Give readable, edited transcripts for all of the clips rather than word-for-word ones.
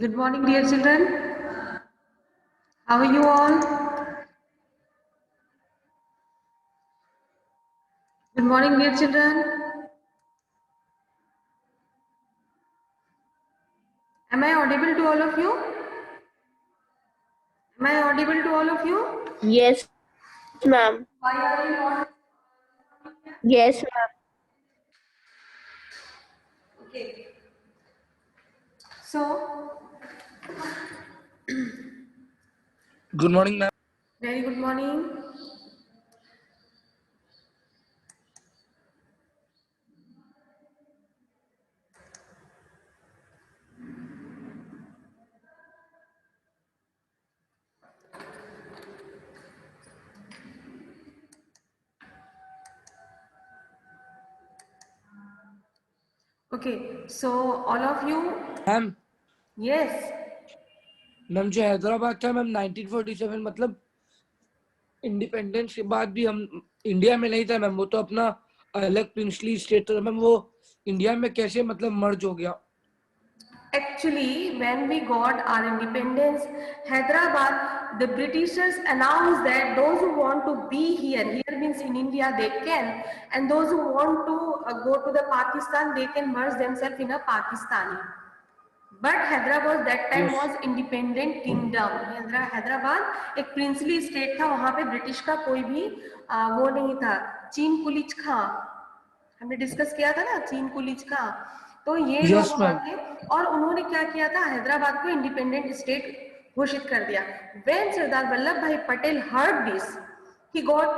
Good morning, dear children. How are you all? Good morning, dear children. Am I audible to all of you? Am I audible to all of you? Yes, ma'am. Why are you not? Yes, ma'am. Okay. So, Good morning, ma'am. very good morning. Okay. So, all of you, ma'am yes. Ma'am जो हैदराबाद था ma'am 1947 मतलब independence के बाद भी हम India में नहीं था मैम। वो तो अपना अलग प्रिंसली स्टेट था मैम। वो इंडिया में कैसे मतलब मर्ज हो गया? Actually, when we got our independence, Hyderabad, the Britishers announced that those who want to be here means in India, they can, and those who want to go to the Pakistan, they can merge themselves in a Pakistani. But Hyderabad that time Yes. was independent kingdom. Hyderabad एक princely state था, वहां पे British का कोई भी वो नहीं था। चीन कुलिच खां हमने डिस्कस किया था ना, चीन कुलिच खां, तो ये लोग Yes, वहां ma'am. थे और उन्होंने क्या किया था, हैदराबाद को इंडिपेंडेंट स्टेट घोषित कर दिया। When Sardar Vallabh bhai Patel heard this, he got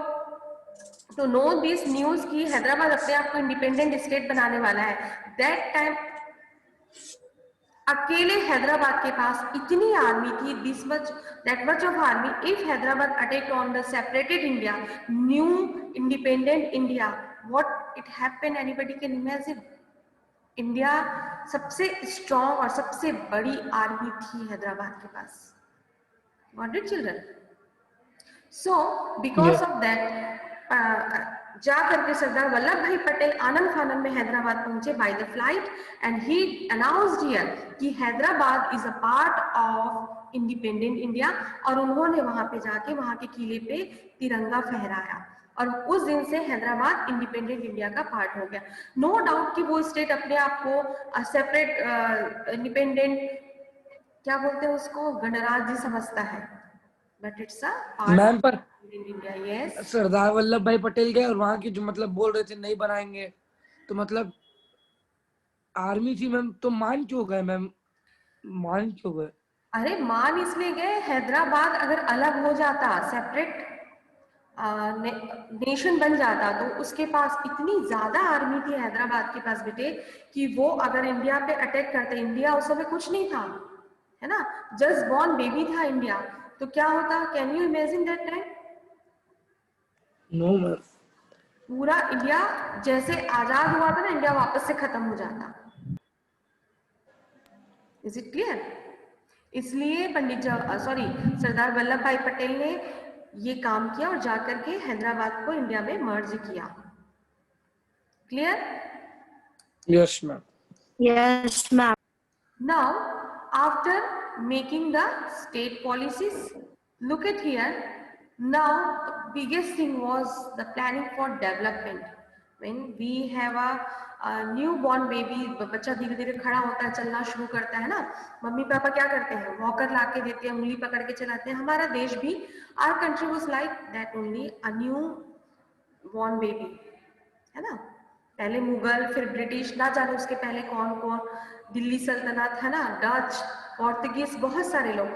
to know this news कि हैदराबाद अपने आप को इंडिपेंडेंट स्टेट बनाने वाला है। दैट टाइम अकेले हैदराबाद के पास इतनी आर्मी थी, this much that much of army, if Hyderabad attack on the separated India, new independent India, what it happen, anybody can imagine. India सबसे स्ट्रॉन्ग और सबसे बड़ी आर्मी थी हैदराबाद के पास। Got it children? So because Yes. Of that जा करके सरदार वल्लभ भाई पटेल आनंद फानन में हैदराबाद पहुंचे by the flight, and he announced here कि Hyderabad is a part of independent India, और उन्होंने वहां पे जाके वहां के किले पे तिरंगा फहराया, और उस दिन से हैदराबाद इंडिपेंडेंट इंडिया का पार्ट हो गया। नो डाउट कि वो स्टेट अपने आप को सेपरेट इंडिपेंडेंट, क्या बोलते हैं उसको, गणराज्य समझता है, but it's a part ma'am पर ऑफ इंडिया। यस, सरदार वल्लभ भाई पटेल गए और वहां की जो मतलब बोल रहे थे नहीं बनाएंगे, तो मतलब आर्मी थी मैम, तो मान क्यों गए मैम? मान क्यों गए? अरे मान इसलिए गए, हैदराबाद अगर अलग हो जाता, सेपरेट नेशन बन जाता, तो उसके पास इतनी ज्यादा आर्मी थी हैदराबाद के पास बेटे, कि वो अगर इंडिया पे अटैक करते, इंडिया उस समय कुछ नहीं था, है ना, जस्ट बॉर्न बेबी था इंडिया, तो क्या होता, can you imagine that time? No ma'am. पूरा इंडिया जैसे आजाद हुआ था ना, इंडिया वापस से खत्म हो जाता। Is it clear? इसलिए सरदार वल्लभ भाई पटेल ने ये काम किया और जाकर के हैदराबाद को इंडिया में मर्ज किया। Clear? Yes ma'am. Yes, ma'am. Now, after making the state policies, look at here. Now, the biggest thing was the planning for development. When we have a newborn baby, बच्चा धीरे धीरे खड़ा होता है, चलना शुरू करता है ना, मम्मी पापा क्या करते हैं, वॉकर ला के देते हैं, उंगली पकड़ के चलाते हैं। हमारा देश भी, our country was like that only, a new born baby, है ना। पहले मुगल, फिर ब्रिटिश, ना जाने उसके पहले कौन कौन, दिल्ली सल्तनत, है ना, डच, पोर्तुगीज, बहुत सारे लोग,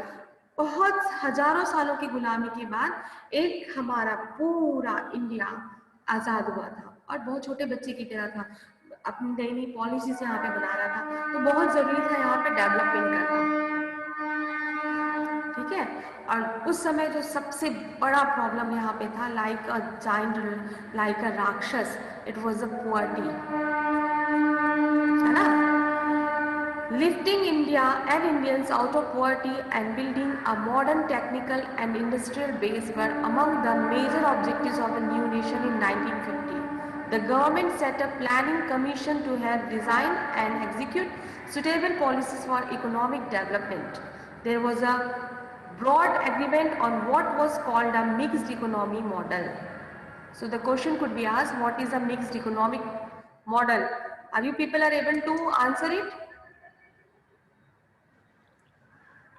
बहुत हजारों सालों की गुलामी के बाद एक हमारा पूरा इंडिया आजाद हुआ था, और बहुत छोटे बच्चे की तरह था, अपनी नई नई पॉलिसीज यहाँ पे बना रहा था, तो बहुत जरूरी था यहाँ पे डेवलपमेंट करना। ठीक है, और उस समय जो सबसे बड़ा प्रॉब्लम यहाँ पे था, लाइक अ जाइंट, लाइक अ राक्षस, इट वाज अ पुअर्टी, है ना। Lifting India and Indians out of poverty and building a modern technical and industrial base were among the major objectives of the new nation in 1950. The government set a planning commission to help design and execute suitable policies for economic development. There was a broad agreement on what was called a mixed economy model. So the question could be asked, what is a mixed economic model? Are you people are able to answer it?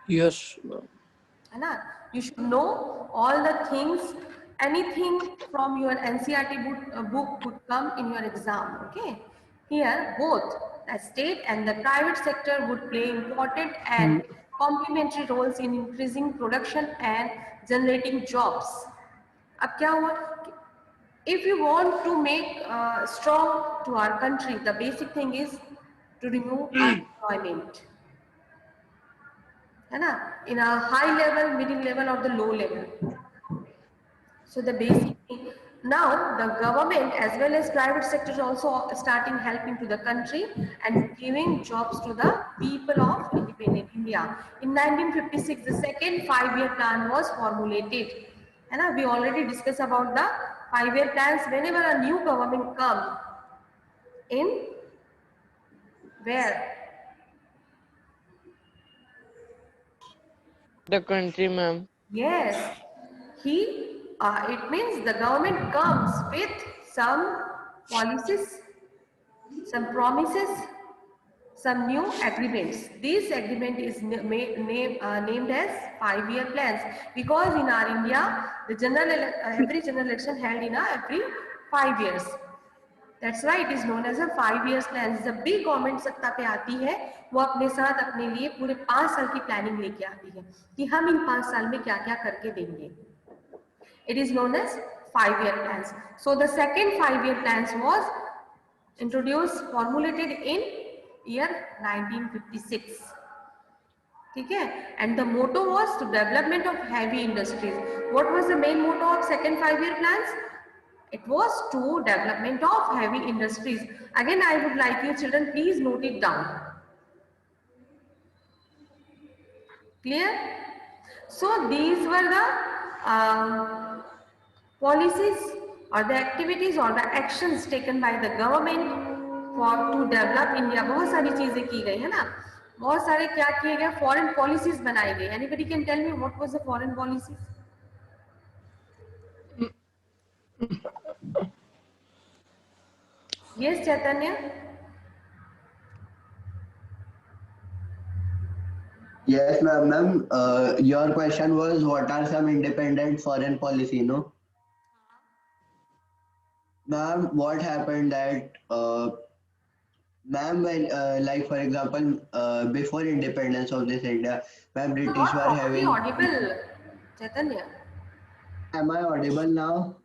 Yes, ma'am. है ना? You should know all the things, anything from your NCERT book could come in your exam, okay? Here, both the state and the private sector would play important and complementary roles in increasing production and generating jobs. अब क्या हुआ? If you want to make strong to our country, the basic thing is to remove unemployment. है ना? In a high level, middle level or the low level. So the basic thing, now the government as well as private sector is also starting helping to the country and giving jobs to the people of independent India. In 1956, the second 5-year plan was formulated. And we already discussed about the 5-year plans. Whenever a new government come in, where? The country, ma'am. Yes, it means the government comes with some policies, some promises, some new agreements. This agreement is named as 5-year plans because in our India, the every general election held in every 5 years. That's why it is known as a 5 years plan. जब भी government सत्ता पे आती है वो अपने साथ अपने लिए पूरे 5 साल की प्लानिंग लेके आती है कि हम इन 5 साल में क्या क्या करके देंगे. It is known as 5-year plans. So the second 5-year plans was introduced, formulated in year 1956. ठीक है? And the motto was to development of heavy industries. What was the main motto of second 5-year plans? It was to development of heavy industries. Again, I would like you children, please note it down. Clear? So these were the policies or the activities or the actions taken by the government for to develop India. बहुत सारी चीजें की गई है ना, बहुत सारे क्या किए गए, फॉरेन पॉलिसीज बनाई गई. Anybody can tell me what was the foreign policies? Yes, Chaitanya. Yes, ma'am. Your question was what are some independent foreign policy, no? Ma'am, what happened that, ma'am, when, like for example, before independence of this India, when British Not were properly having, audible, Chaitanya. am I audible now?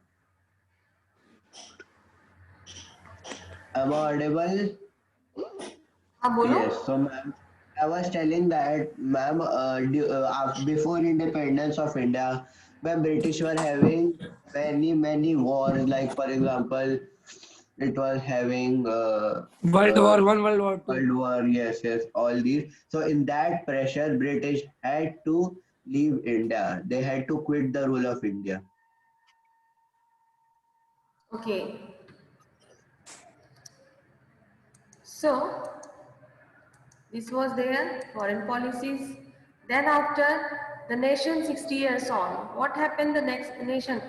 Am I audible? हाँ बोलो. Yes. So, ma'am, I was telling that, ma'am, before independence of India, when British were having many wars, like for example, it was having World War One, World War Two. World War, yes, all these. So in that pressure, British had to leave India. They had to quit the rule of India. Okay. So this was their foreign policies. Then after the nation 60 years on, what happened the next nation?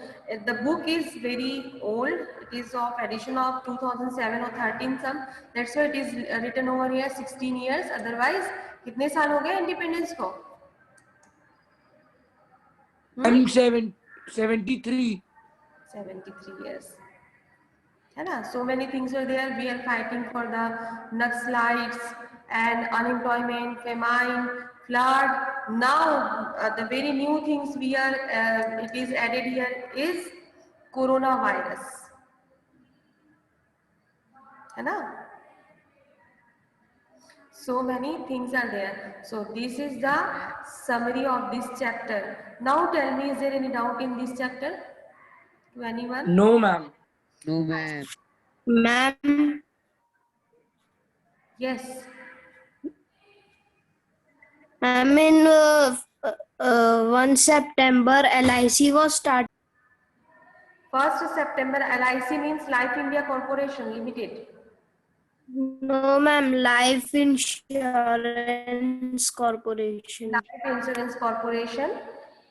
The book is very old. It is of edition of 2007 or 13 some. That's why it is written over here 16 years. Otherwise, कितने साल हो गए independence को? I'm 73. 73 years. So many things were there. We are fighting for the Naxalites and unemployment, famine, flood. Now the very new things we are, it is added here is coronavirus. So many things are there. So this is the summary of this chapter. Now tell me, is there any doubt in this chapter to anyone? No, ma'am. No, ma'am. Ma'am, Yes. ma'am, in 1 September, LIC was started. 1st September, LIC means Life India Corporation Limited. No, ma'am. Life Insurance Corporation. Life Insurance Corporation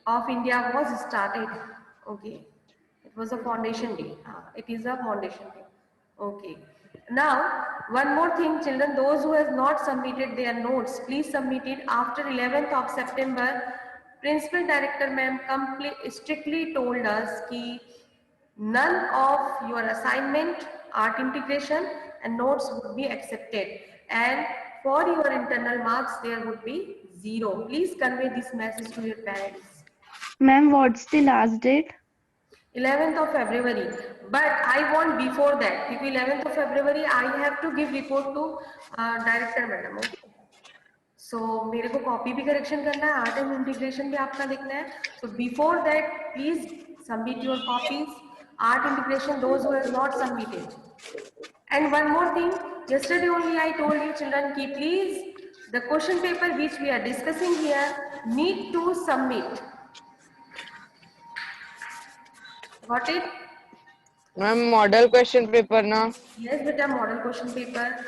of India was started. Okay. It was a foundation day. It is a foundation day. Okay. Now, one more thing, children, those who have not submitted their notes, please submit it after 11th of September. Principal Director ma'am strictly told us कि none of your assignment, art integration and notes would be accepted. And for your internal marks, there would be 0. Please convey this message to your parents. Ma'am, what's the last date? 11th of February. But I want before that. Because 11th of February, I have to give report to director madam. Okay? So मेरे को copy भी correction करना है, art and integration भी आपका लिखना है. So before that, please submit your copies. Art integration, those who have not submitted. And one more thing, yesterday only I told you children, ki please the question paper which we are discussing here need to submit. Got it? Ma'am, model question paper na? Yes, beta, model question paper.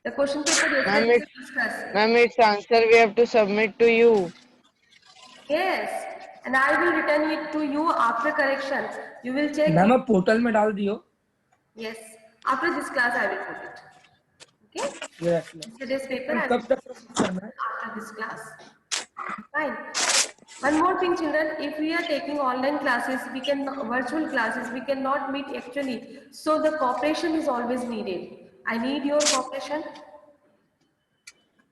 The question paper Ma'am, yesterday we discussed. Ma'am, its answer we have to submit to you. Yes, and I will return it to you after correction. You will check. Ma'am आप portal में डाल दियो. Yes, after this class I will put it. Okay? Yes. Yesterday's paper I कब will तक करना है? after this class. Fine. One more thing, children. If we are taking online classes, virtual classes, we cannot meet actually. So the cooperation is always needed. I need your cooperation.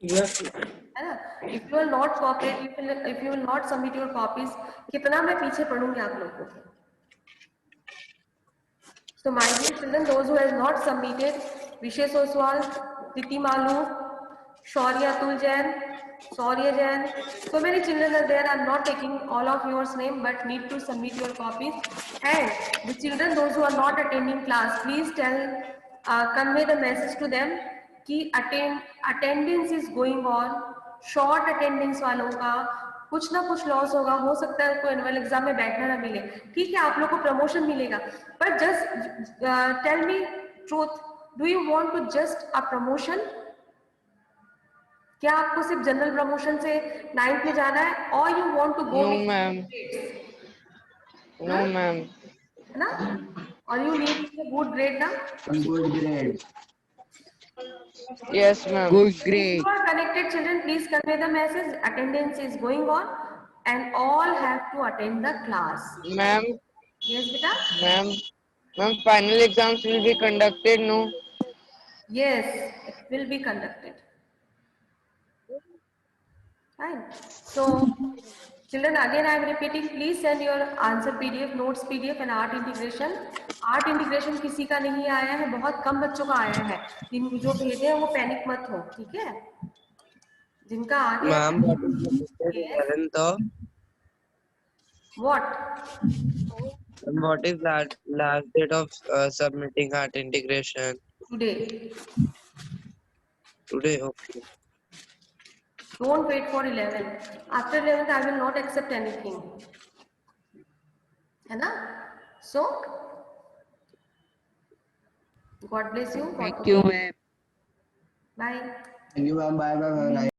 Yes. है ना? If you will not cooperate, if you will not submit your copies, कितना मैं पीछे पढ़ूंगी आप लोगों को. So my dear children, those who have not submitted, Vishesh Oswal, Priti Malu, Shaurya Atul Jain, Shaurya Jain, so many children are there. I'm not taking all of yours name, but need to submit your copies. And the children, those who are not attending class, please convey the message to them कि attendance is going on. Short attendance वालों का कुछ ना कुछ loss होगा, हो सकता है कोई एनुअल एग्जाम में बैठना ना मिले. ठीक है, आप लोग को प्रमोशन मिलेगा, पर just tell me truth, do you want to just a promotion? क्या आपको सिर्फ जनरल प्रमोशन से 9th में जाना है, और you want to go No, ma'am. No, ma'am. है ना? और यू नीड गुड ग्रेड ना? Good grade. Yes, ma'am. Good If grade. you are connected children, please convey the message. Attendance is going on and all have to attend the class. Ma'am, Yes, beta? ma'am, final exams will be conducted, no? Yes, it will be conducted. Fine. So, children, again I am repeating, please send your answer PDF, notes PDF and art integration. Art integration किसी का नहीं आया है, बहुत कम बच्चों का आया है. जो भेजे हैं वो पैनिक मत हो, ठीक है? जिनका आ गया. Ma'am, what is the Yes. 11th of? What? And what is that last date of submitting art integration? Today. Today, okay. Don't wait for 11th. After 11th, I will not accept anything. है ना? So, God bless you. Thank you, ma'am. Bye. Thank you, ma'am. Bye, bye, bye.